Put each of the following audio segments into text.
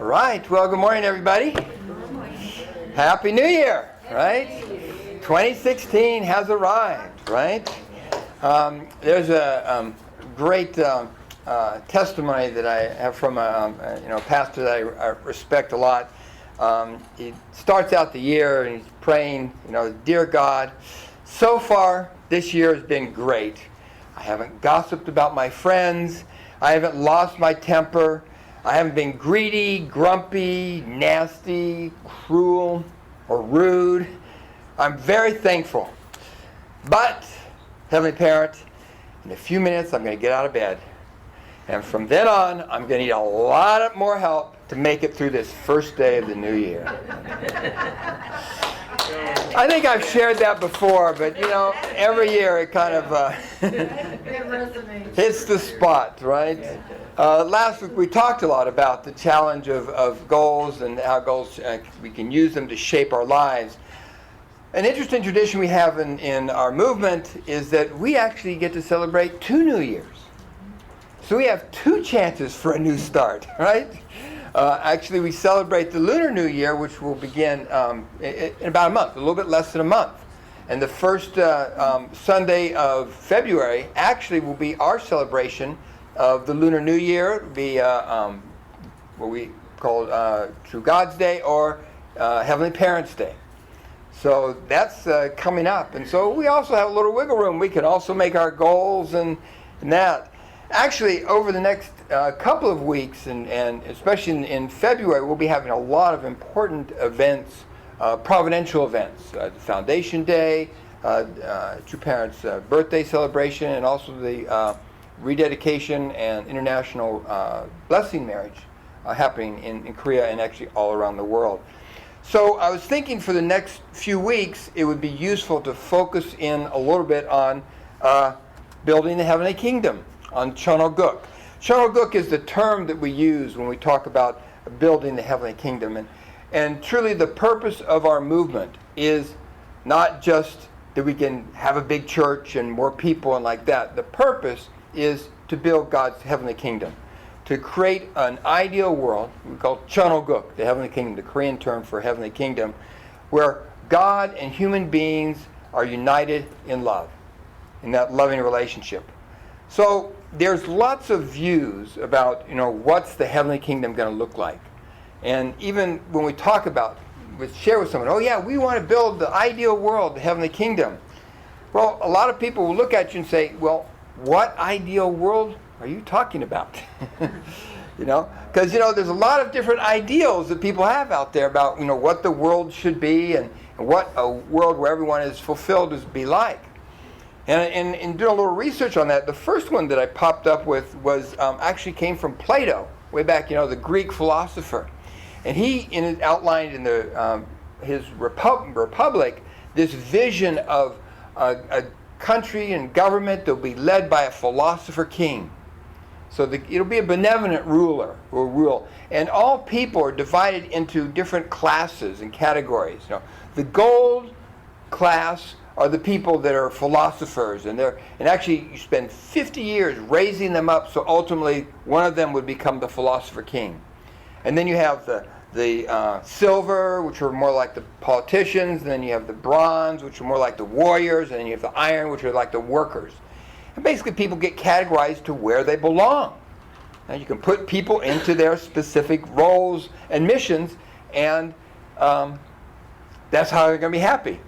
Right. Well, good morning, everybody. Happy New Year, right? 2016 has arrived, right? There's a great testimony that I have from a pastor that I respect a lot. He starts out the year and he's praying, Dear God, so far this year has been great. I haven't gossiped about my friends. I haven't lost my temper. I haven't been greedy, grumpy, nasty, cruel, or rude. I'm very thankful. But, Heavenly Parent, in a few minutes I'm going to get out of bed. And from then on, I'm going to need a lot more help to make it through this first day of the new year. I think I've shared that before, but every year it kind of hits the spot, right? Last week we talked a lot about the challenge of goals and how goals, we can use them to shape our lives. An interesting tradition we have in our movement is that we actually get to celebrate 2 New Years. So we have 2 chances for a new start, right? Actually, we celebrate the Lunar New Year, which will begin in about a month, a little bit less than a month. And the first Sunday of February actually will be our celebration of the Lunar New Year. It will be what we call True God's Day or Heavenly Parents' Day. So that's coming up. And so we also have a little wiggle room. We can also make our goals and that. Actually, over the next couple of weeks, and especially in February, we'll be having a lot of important events, providential events. The Foundation Day, True Parents' birthday celebration, and also the rededication and international blessing marriage happening in Korea and actually all around the world. So I was thinking for the next few weeks, it would be useful to focus in a little bit on building the Heavenly Kingdom, on Cheon Il Guk. Cheon Il Guk is the term that we use when we talk about building the Heavenly Kingdom. And truly the purpose of our movement is not just that we can have a big church and more people and like that. The purpose is to build God's Heavenly Kingdom, to create an ideal world we call Cheon Il Guk, the Heavenly Kingdom, the Korean term for Heavenly Kingdom, where God and human beings are united in love, in that loving relationship. So there's lots of views about, what's the Heavenly Kingdom going to look like. And even when we talk about, we share with someone, we want to build the ideal world, the Heavenly Kingdom. Well, a lot of people will look at you and say, well, what ideal world are you talking about? Because, there's a lot of different ideals that people have out there about, what the world should be and what a world where everyone is fulfilled is be like. And in doing a little research on that, the first one that I popped up with was actually came from Plato, way back, the Greek philosopher. And he outlined in his Republic this vision of a country and government that will be led by a philosopher king. So it'll be a benevolent ruler who will rule. And all people are divided into different classes and categories. The gold class are the people that are philosophers, and actually you spend 50 years raising them up, so ultimately one of them would become the philosopher king. And then you have the silver, which are more like the politicians, and then you have the bronze, which are more like the warriors, and then you have the iron, which are like the workers. And basically people get categorized to where they belong. And you can put people into their specific roles and missions, and that's how they're going to be happy.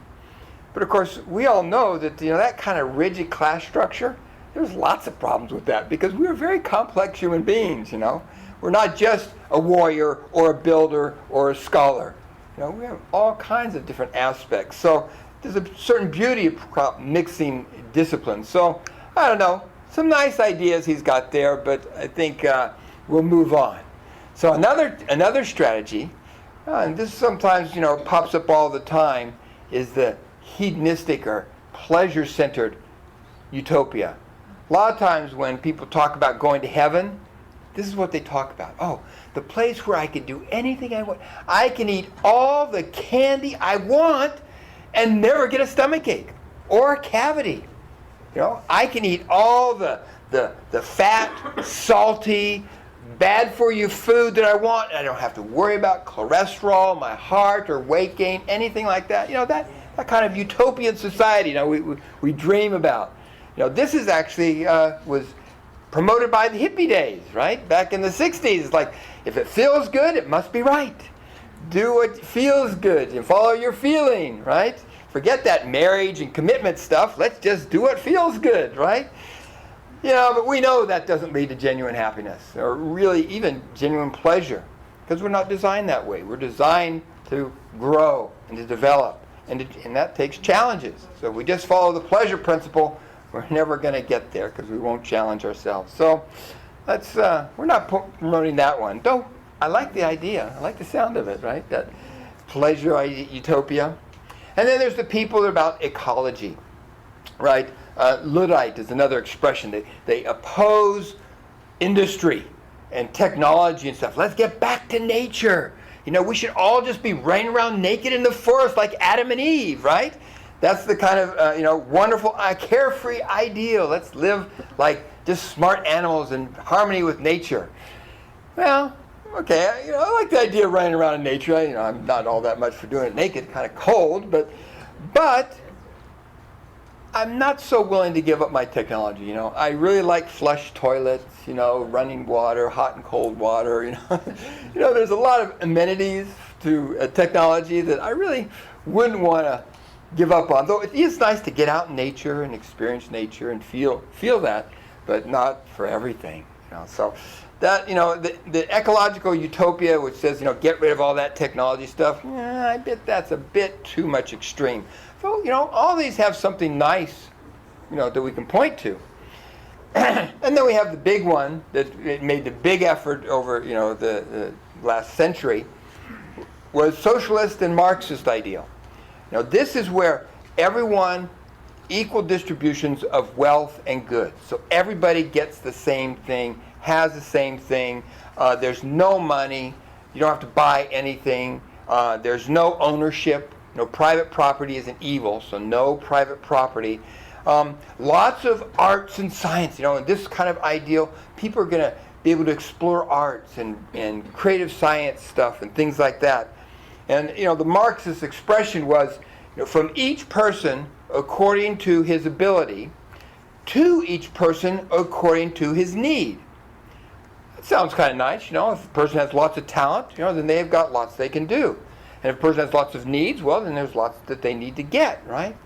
But of course, we all know that that kind of rigid class structure, there's lots of problems with that because we're very complex human beings, We're not just a warrior or a builder or a scholar. We have all kinds of different aspects. So there's a certain beauty of mixing disciplines. So, I don't know, some nice ideas he's got there, but I think we'll move on. So another strategy, and this sometimes, pops up all the time, is the hedonistic or pleasure-centered utopia. A lot of times when people talk about going to heaven, this is what they talk about. Oh, the place where I can do anything I want. I can eat all the candy I want and never get a stomachache or a cavity. I can eat all the fat, salty, bad for you food that I want. I don't have to worry about cholesterol, my heart, or weight gain, anything like that. That kind of utopian society, we dream about. This is actually was promoted by the hippie days, right? Back in the 60s. It's like, if it feels good, it must be right. Do what feels good and follow your feeling, right? Forget that marriage and commitment stuff. Let's just do what feels good, right? But we know that doesn't lead to genuine happiness or really even genuine pleasure, because we're not designed that way. We're designed to grow and to develop, and that takes challenges. So if we just follow the pleasure principle, we're never going to get there because we won't challenge ourselves. So we're not promoting that one. Though I like the idea. I like the sound of it, right? That pleasure utopia. And then there's the people that are about ecology, right? Luddite is another expression. They oppose industry and technology and stuff. Let's get back to nature. We should all just be running around naked in the forest like Adam and Eve, right? That's the kind of wonderful, carefree ideal. Let's live like just smart animals in harmony with nature. Well, okay, I like the idea of running around in nature. I'm not all that much for doing it naked, kind of cold, but I'm not so willing to give up my technology. I really like flush toilets, running water, hot and cold water. There's a lot of amenities to technology that I really wouldn't want to give up on. Though it is nice to get out in nature and experience nature and feel that, but not for everything. So that the ecological utopia, which says get rid of all that technology stuff, I bet that's a bit too much extreme. So all these have something nice, that we can point to. And then we have the big one that made the big effort over the last century, was socialist and Marxist ideal. This is where everyone equal distributions of wealth and goods. So everybody gets the same thing, has the same thing. There's no money. You don't have to buy anything. There's no ownership. No, private property is an evil, so no private property. Lots of arts and science. In this kind of ideal, people are going to be able to explore arts and creative science stuff and things like that. And the Marxist expression was, from each person according to his ability, to each person according to his need. That sounds kind of nice. If a person has lots of talent, then they've got lots they can do. And if a person has lots of needs, well, then there's lots that they need to get, right?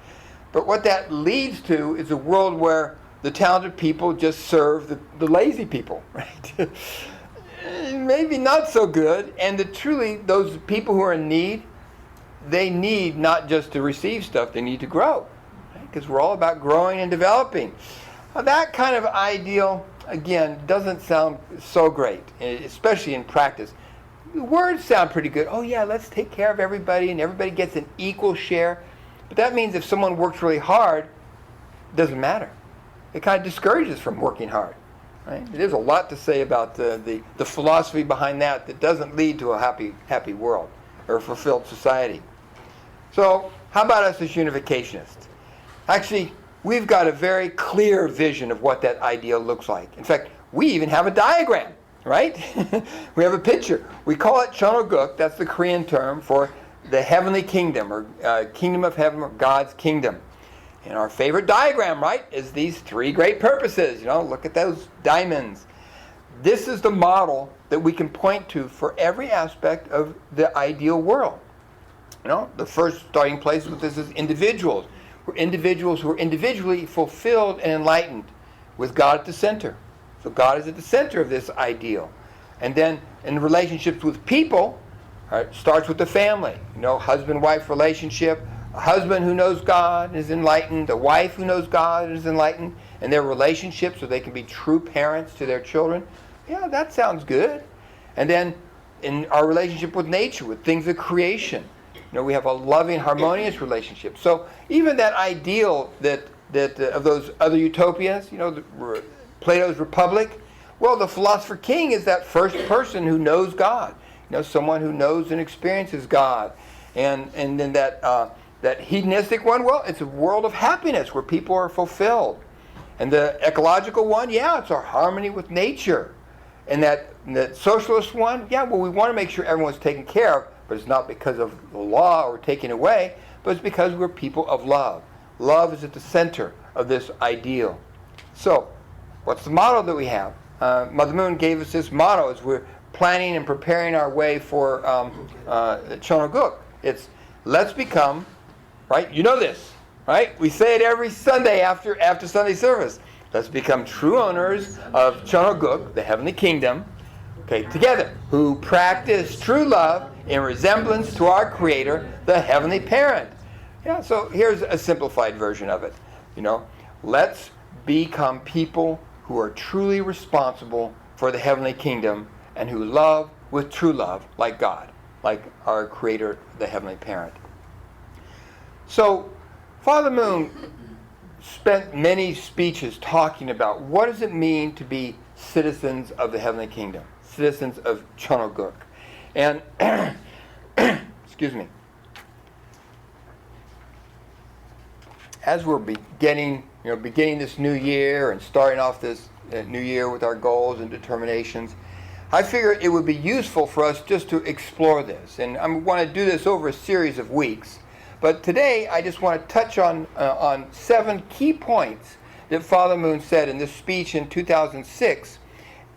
But what that leads to is a world where the talented people just serve the lazy people, right? Maybe not so good. And truly, those people who are in need, they need not just to receive stuff, they need to grow. Because we're all about growing and developing. Now, that kind of ideal, again, doesn't sound so great, especially in practice. The words sound pretty good. Oh yeah, let's take care of everybody and everybody gets an equal share. But that means if someone works really hard, it doesn't matter. It kind of discourages from working hard. Right? There's a lot to say about the philosophy behind that doesn't lead to a happy world or a fulfilled society. So how about us as unificationists? Actually, we've got a very clear vision of what that ideal looks like. In fact, we even have a diagram. Right? We have a picture. We call it Cheon Il Guk. That's the Korean term for the heavenly kingdom, or kingdom of heaven, or God's kingdom. And our favorite diagram, right, is these three great purposes. Look at those diamonds. This is the model that we can point to for every aspect of the ideal world. The first starting place with this is individuals. We're individuals who are individually fulfilled and enlightened with God at the center. So God is at the center of this ideal. And then in relationships with people, it starts with the family. Husband-wife relationship, a husband who knows God is enlightened, a wife who knows God is enlightened, and their relationship so they can be true parents to their children. Yeah, that sounds good. And then in our relationship with nature, with things of creation, we have a loving, harmonious relationship. So even that ideal that of those other utopias, Plato's Republic, well, the philosopher king is that first person who knows God. Someone who knows and experiences God. And then that hedonistic one, well, it's a world of happiness where people are fulfilled. And the ecological one, yeah, it's our harmony with nature. And that socialist one, yeah, well, we want to make sure everyone's taken care of, but it's not because of the law or taken away, but it's because we're people of love. Love is at the center of this ideal. So, what's the motto that we have? Mother Moon gave us this motto as we're planning and preparing our way for Cheon Il Guk. It's, let's become, right? You know this, right? We say it every Sunday after Sunday service. Let's become true owners of Cheon Il Guk, the heavenly kingdom, okay, together, who practice true love in resemblance to our Creator, the heavenly parent. Yeah, so here's a simplified version of it. Let's become people who are truly responsible for the heavenly kingdom and who love with true love like God, like our Creator, the heavenly parent. So, Father Moon spent many speeches talking about what does it mean to be citizens of the heavenly kingdom, citizens of Cheon Il Guk. And, excuse me, as we're beginning this new year and starting off this new year with our goals and determinations, I figure it would be useful for us just to explore this. And I want to do this over a series of weeks. But today, I just want to touch on 7 key points that Father Moon said in this speech in 2006,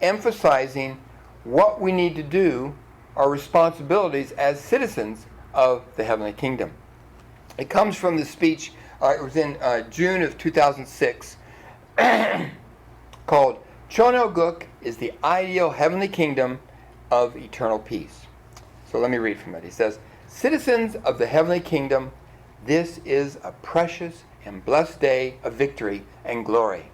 emphasizing what we need to do, our responsibilities as citizens of the heavenly kingdom. It comes from the speech, it was in June of 2006, called Cheon Il Guk is the ideal heavenly kingdom of eternal peace. So let me read from it. He says, citizens of the heavenly kingdom, this is a precious and blessed day of victory and glory.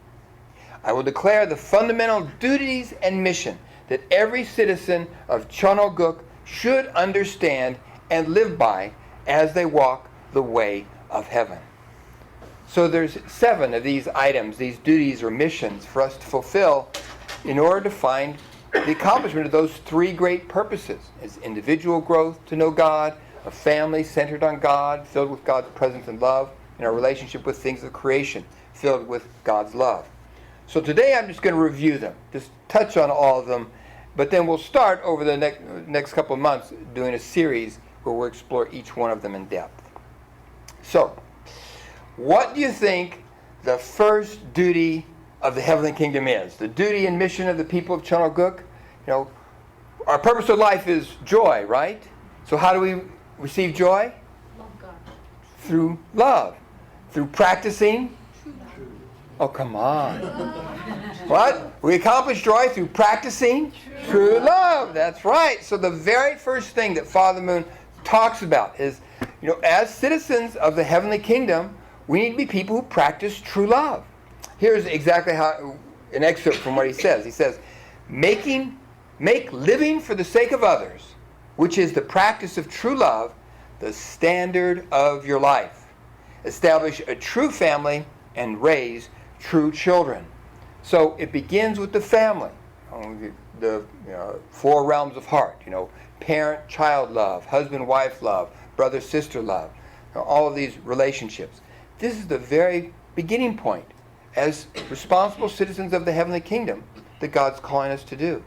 I will declare the fundamental duties and mission that every citizen of Cheon Il Guk should understand and live by as they walk the way of heaven. So there's 7 of these items, these duties or missions for us to fulfill in order to find the accomplishment of those 3 great purposes. Is individual growth to know God, a family centered on God, filled with God's presence and love, and our relationship with things of creation, filled with God's love. So today I'm just going to review them, just touch on all of them, but then we'll start over the next couple of months doing a series where we'll explore each one of them in depth. So, what do you think the first duty of the heavenly kingdom is? The duty and mission of the people of Cheon Il Guk? Our purpose of life is joy, right? So how do we receive joy? Love God. Through love. Through practicing? Oh, come on. What? We accomplish joy through practicing true love. That's right. So the very first thing that Father Moon talks about is, as citizens of the heavenly kingdom, we need to be people who practice true love. Here's exactly how an excerpt from what he says. He says, make living for the sake of others, which is the practice of true love, the standard of your life. Establish a true family and raise true children. So it begins with the family, the 4 realms of heart, parent-child love, husband-wife love, brother-sister love, all of these relationships. This is the very beginning point as responsible citizens of the heavenly kingdom that God's calling us to do.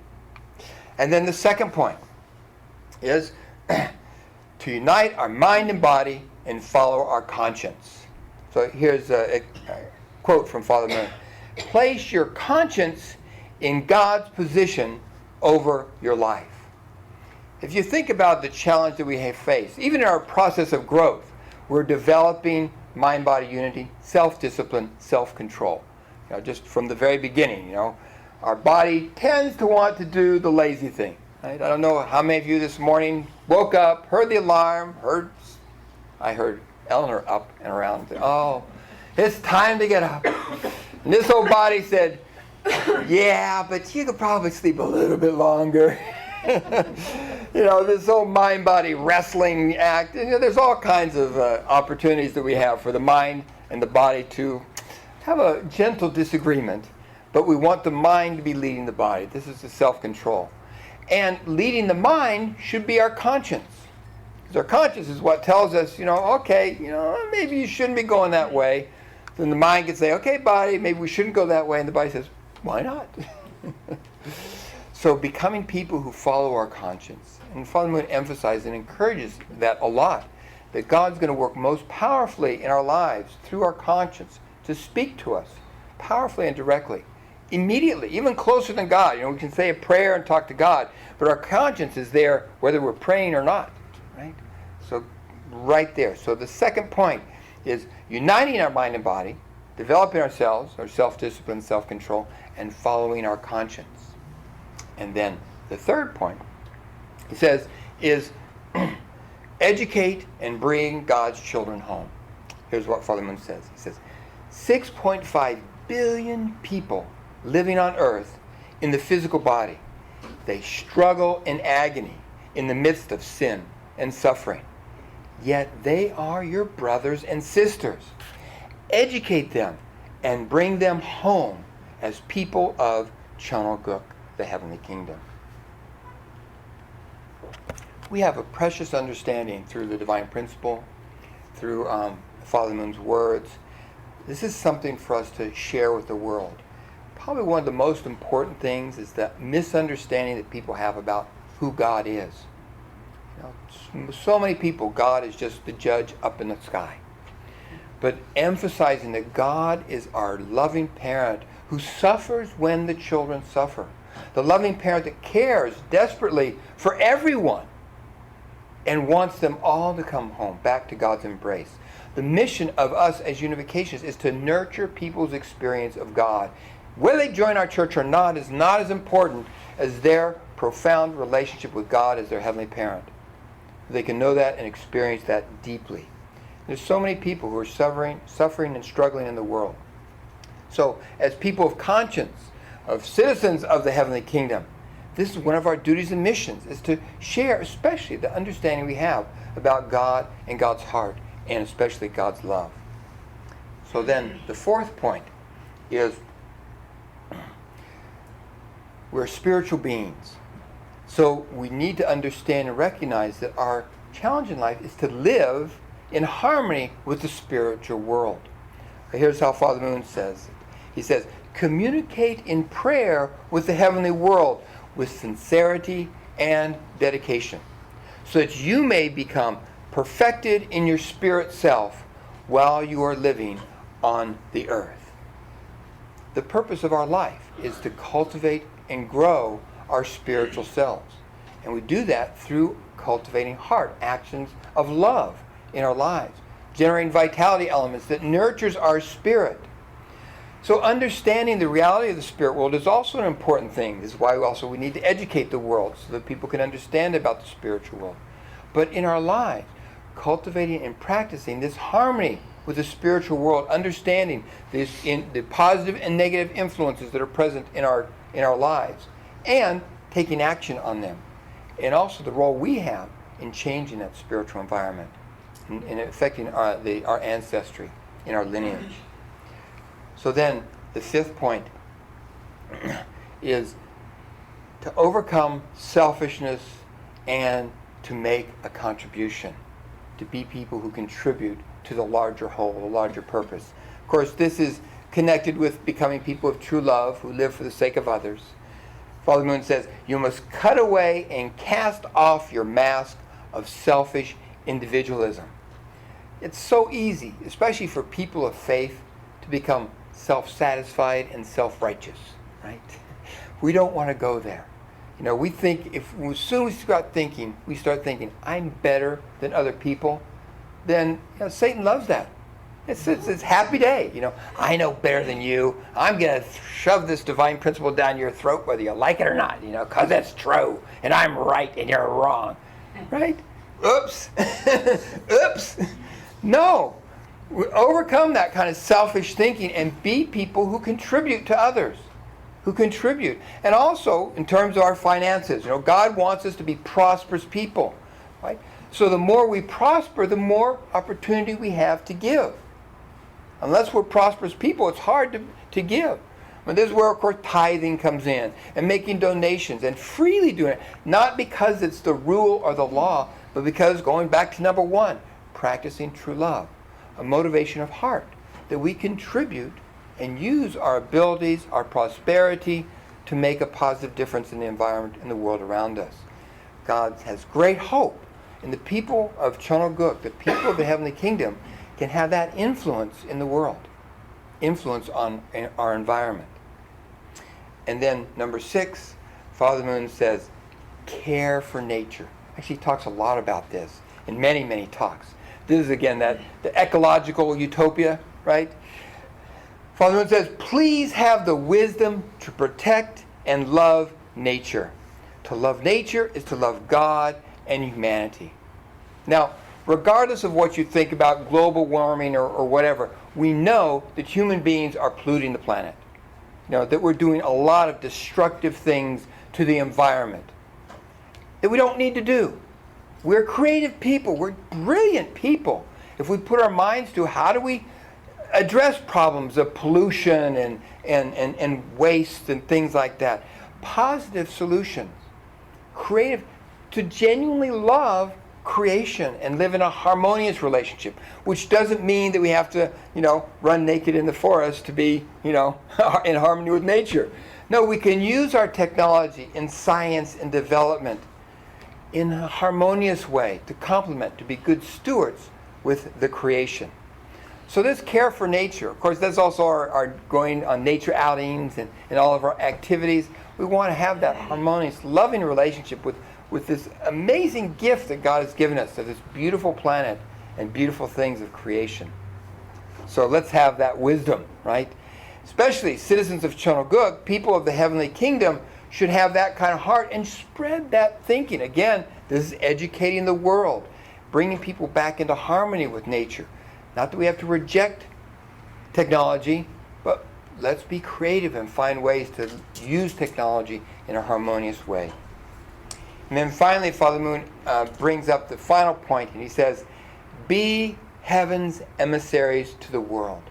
And then the second point is to unite our mind and body and follow our conscience. So here's a quote from Father Moon. Place your conscience in God's position over your life. If you think about the challenge that we have faced, even in our process of growth, we're developing mind-body unity, self-discipline, self-control. Just from the very beginning, our body tends to want to do the lazy thing. Right? I don't know how many of you this morning woke up, heard the alarm, I heard Eleanor up and around. Oh, it's time to get up. And this old body said, yeah, but you could probably sleep a little bit longer. This whole mind-body wrestling act. There's all kinds of opportunities that we have for the mind and the body to have a gentle disagreement. But we want the mind to be leading the body. This is the self-control. And leading the mind should be our conscience. Because our conscience is what tells us, okay, maybe you shouldn't be going that way. Then the mind can say, okay, body, maybe we shouldn't go that way. And the body says, why not? So becoming people who follow our conscience. And Father Moon emphasizes and encourages that a lot. That God's going to work most powerfully in our lives through our conscience to speak to us powerfully and directly. Immediately, even closer than God. We can say a prayer and talk to God, but our conscience is there whether we're praying or not. Right? So right there. So the second point is uniting our mind and body, developing ourselves, our self-discipline, self-control, and following our conscience. And then the third point, he says, is educate and bring God's children home. Here's what Father Moon says. He says, 6.5 billion people living on earth in the physical body. They struggle in agony in the midst of sin and suffering. Yet they are your brothers and sisters. Educate them and bring them home as people of Cheon Il Guk, the heavenly kingdom. We have a precious understanding through the divine principle, through Father Moon's words. This is something for us to share with the world. Probably one of the most important things is the misunderstanding that people have about who God is. So many people, God is just the judge up in the sky. But emphasizing that God is our loving parent who suffers when the children suffer. The loving parent that cares desperately for everyone and wants them all to come home, back to God's embrace. The mission of us as Unifications is to nurture people's experience of God. Whether they join our church or not is not as important as their profound relationship with God as their heavenly parent. They can know that and experience that deeply. There's so many people who are suffering and struggling in the world. So, as people of conscience, of citizens of the heavenly kingdom, this is one of our duties and missions, is to share especially the understanding we have about God and God's heart, and especially God's love. So then, the fourth point is we're spiritual beings. So we need to understand and recognize that our challenge in life is to live in harmony with the spiritual world. Here's how Father Moon says it. He says, communicate in prayer with the heavenly world with sincerity and dedication, so that you may become perfected in your spirit self while you are living on the earth. The purpose of our life is to cultivate and grow our spiritual selves. And we do that through cultivating heart, actions of love in our lives, generating vitality elements that nurtures our spirit. So understanding the reality of the spirit world is also an important thing. This is why we need to educate the world so that people can understand about the spiritual world. But in our lives, cultivating and practicing this harmony with the spiritual world, understanding the positive and negative influences that are present in our lives, and taking action on them. And also the role we have in changing that spiritual environment and affecting our ancestry in our lineage. So then, the fifth point is to overcome selfishness and to make a contribution, to be people who contribute to the larger whole, the larger purpose. Of course, this is connected with becoming people of true love who live for the sake of others. Father Moon says, you must cut away and cast off your mask of selfish individualism. It's so easy, especially for people of faith, to become self-satisfied and self-righteous, right? We don't want to go there. We think as soon as we start thinking, I'm better than other people, then Satan loves that. It's happy day. I know better than you. I'm going to shove this divine principle down your throat whether you like it or not, because it's true. And I'm right and you're wrong. Right? Oops. Oops. No. We overcome that kind of selfish thinking and be people who contribute to others. Who contribute. And also, in terms of our finances, God wants us to be prosperous people. Right? So the more we prosper, the more opportunity we have to give. Unless we're prosperous people, it's hard to give. But this is where, of course, tithing comes in, and making donations, and freely doing it. Not because it's the rule or the law, but because, going back to number one, practicing true love. A motivation of heart, that we contribute and use our abilities, our prosperity, to make a positive difference in the environment and the world around us. God has great hope, and the people of Cheon Il Guk, the people of the heavenly kingdom, can have that influence in the world, influence on our environment. And then number 6, Father Moon says, care for nature. Actually, he talks a lot about this in many, many talks. This is, again, the ecological utopia, right? Father Moon says, please have the wisdom to protect and love nature. To love nature is to love God and humanity. Now, regardless of what you think about global warming or whatever, we know that human beings are polluting the planet. You know, that we're doing a lot of destructive things to the environment that we don't need to do. We're creative people. We're brilliant people. If we put our minds to how do we address problems of pollution and waste and things like that. Positive solutions. Creative. To genuinely love creation and live in a harmonious relationship, which doesn't mean that we have to, run naked in the forest to be, in harmony with nature. No, we can use our technology in science and development in a harmonious way to complement, to be good stewards with the creation. So this care for nature, of course, that's also our going on nature outings and all of our activities. We want to have that harmonious, loving relationship with this amazing gift that God has given us of this beautiful planet and beautiful things of creation. So let's have that wisdom, right? Especially citizens of Cheon Il Guk, people of the heavenly kingdom, should have that kind of heart and spread that thinking. Again, this is educating the world, bringing people back into harmony with nature. Not that we have to reject technology, but let's be creative and find ways to use technology in a harmonious way. And then finally, Father Moon brings up the final point, and he says, be heaven's emissaries to the world.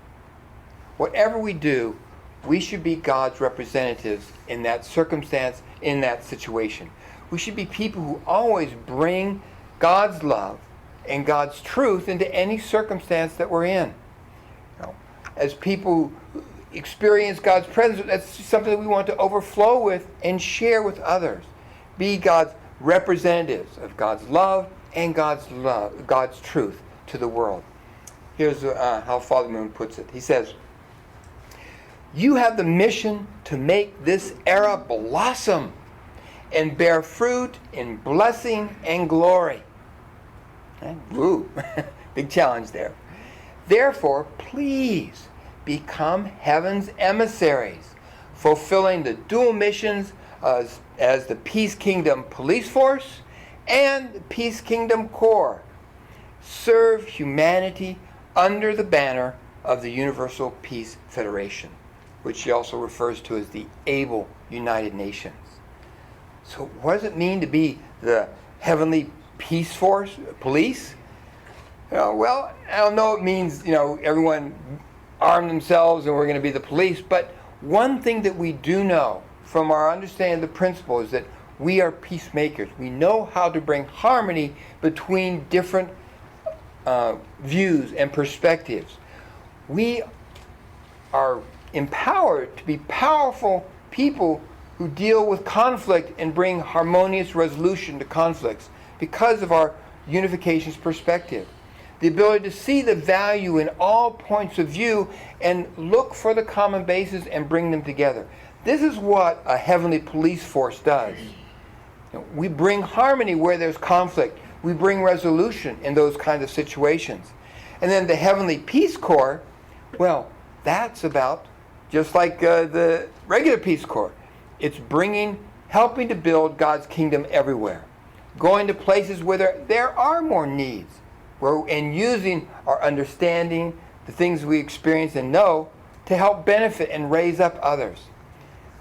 Whatever we do, we should be God's representatives in that circumstance, in that situation. We should be people who always bring God's love and God's truth into any circumstance that we're in. As people who experience God's presence, that's something that we want to overflow with and share with others. Be God's representatives of God's love and God's truth to the world. Here's how Father Moon puts it. He says, you have the mission to make this era blossom and bear fruit in blessing and glory. Woo, big challenge there. Therefore, please become heaven's emissaries, fulfilling the dual missions as the Peace Kingdom Police Force and the Peace Kingdom Corps. Serve humanity under the banner of the Universal Peace Federation, which he also refers to as the Able United Nations. So what does it mean to be the Heavenly Peace Force, police? Well, I don't know it means, everyone arm themselves and we're going to be the police, but one thing that we do know from our understanding of the principle is that we are peacemakers. We know how to bring harmony between different views and perspectives. We are empowered to be powerful people who deal with conflict and bring harmonious resolution to conflicts because of our unification's perspective. The ability to see the value in all points of view and look for the common bases and bring them together. This is what a heavenly police force does. We bring harmony where there's conflict. We bring resolution in those kinds of situations. And then the Heavenly Peace Corps, well, that's about just like the regular Peace Corps. It's helping to build God's kingdom everywhere. Going to places where there are more needs. And using our understanding, the things we experience and know, to help benefit and raise up others.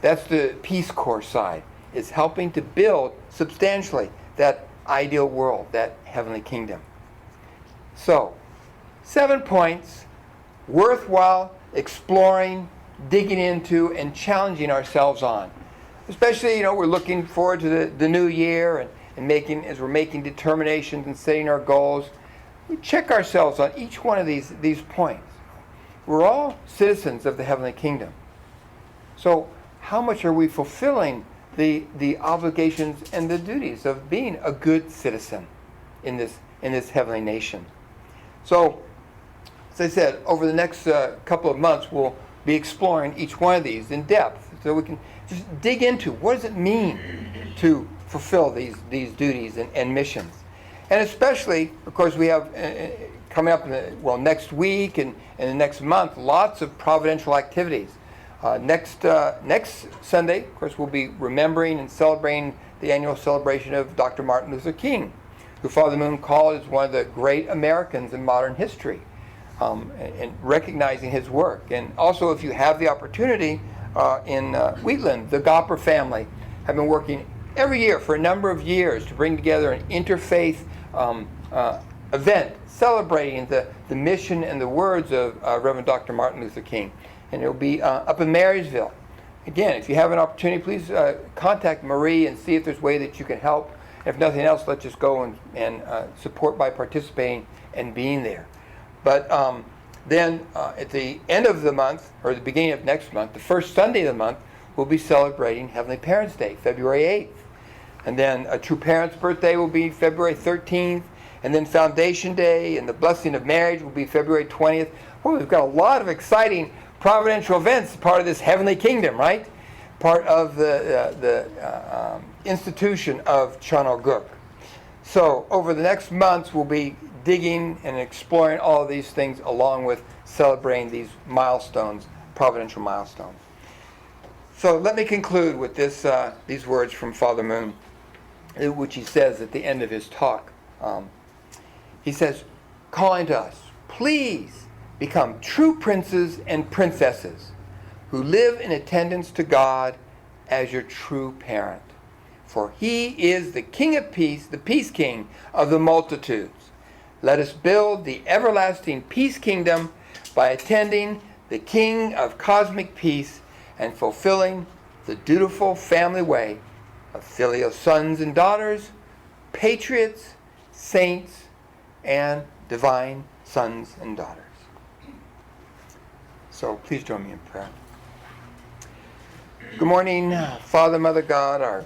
That's the Peace Corps side. It's helping to build substantially that ideal world, that heavenly kingdom. So, 7 points, worthwhile exploring, digging into, and challenging ourselves on. Especially, we're looking forward to the new year and as we're making determinations and setting our goals, we check ourselves on each one of these points. We're all citizens of the heavenly kingdom. So how much are we fulfilling the obligations and the duties of being a good citizen in this heavenly nation? So, as I said, over the next couple of months, we'll be exploring each one of these in depth, so we can just dig into what does it mean to fulfill these duties and missions. And especially, of course, we have coming up next week and the next month, lots of providential activities. Next Sunday, of course, we'll be remembering and celebrating the annual celebration of Dr. Martin Luther King, who Father Moon called as one of the great Americans in modern history, and recognizing his work. And also, if you have the opportunity, in Wheatland, the Gopper family have been working every year for a number of years to bring together an interfaith event celebrating the mission and the words of Reverend Dr. Martin Luther King. And it'll be up in Marysville. Again, if you have an opportunity, please contact Marie and see if there's a way that you can help. If nothing else, let's just go and support by participating and being there. But then at the end of the month, or the beginning of next month, the first Sunday of the month, we'll be celebrating Heavenly Parents' Day, February 8th. And then a True Parents' Birthday will be February 13th. And then Foundation Day and the Blessing of Marriage will be February 20th. Well, we've got a lot of exciting providential events, part of this heavenly kingdom, right? Part of the institution of Cheon Il Guk. So over the next months, we'll be digging and exploring all of these things along with celebrating these milestones, providential milestones. So let me conclude with these words from Father Moon, which he says at the end of his talk. He says, calling to us, please become true princes and princesses who live in attendance to God as your true parent. For he is the King of peace, the peace king of the multitudes. Let us build the everlasting peace kingdom by attending the King of cosmic peace and fulfilling the dutiful family way of filial sons and daughters, patriots, saints, and divine sons and daughters. So please join me in prayer. Good morning, Father, Mother God, our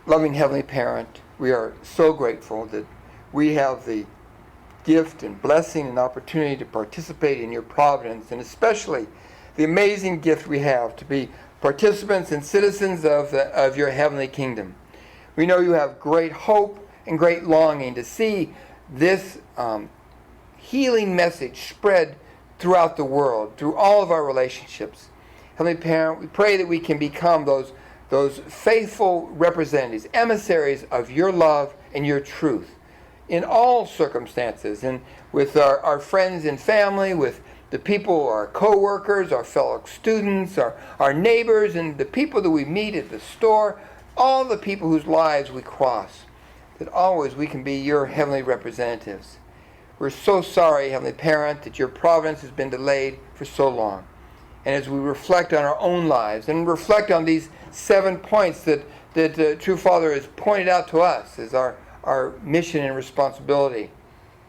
loving Heavenly Parent. We are so grateful that we have the gift and blessing and opportunity to participate in your providence, and especially the amazing gift we have to be participants and citizens of your heavenly kingdom. We know you have great hope and great longing to see this healing message spread throughout the world, through all of our relationships. Heavenly Parent, we pray that we can become those faithful representatives, emissaries of your love and your truth in all circumstances, and with our friends and family, with the people, our co-workers, our fellow students, our neighbors, and the people that we meet at the store, all the people whose lives we cross, that always we can be your heavenly representatives. We're so sorry, Heavenly Parent, that your providence has been delayed for so long. And as we reflect on our own lives and reflect on these 7 points that True Father has pointed out to us as our mission and responsibility,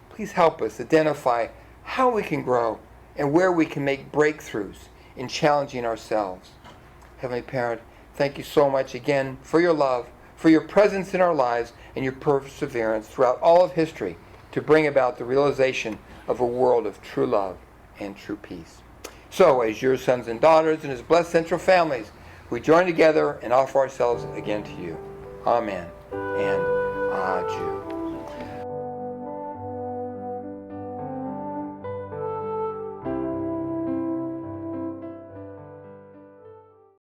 please help us identify how we can grow and where we can make breakthroughs in challenging ourselves. Heavenly Parent, thank you so much again for your love, for your presence in our lives, and your perseverance throughout all of history to bring about the realization of a world of true love and true peace. So, as your sons and daughters and as blessed central families, we join together and offer ourselves again to you. Amen and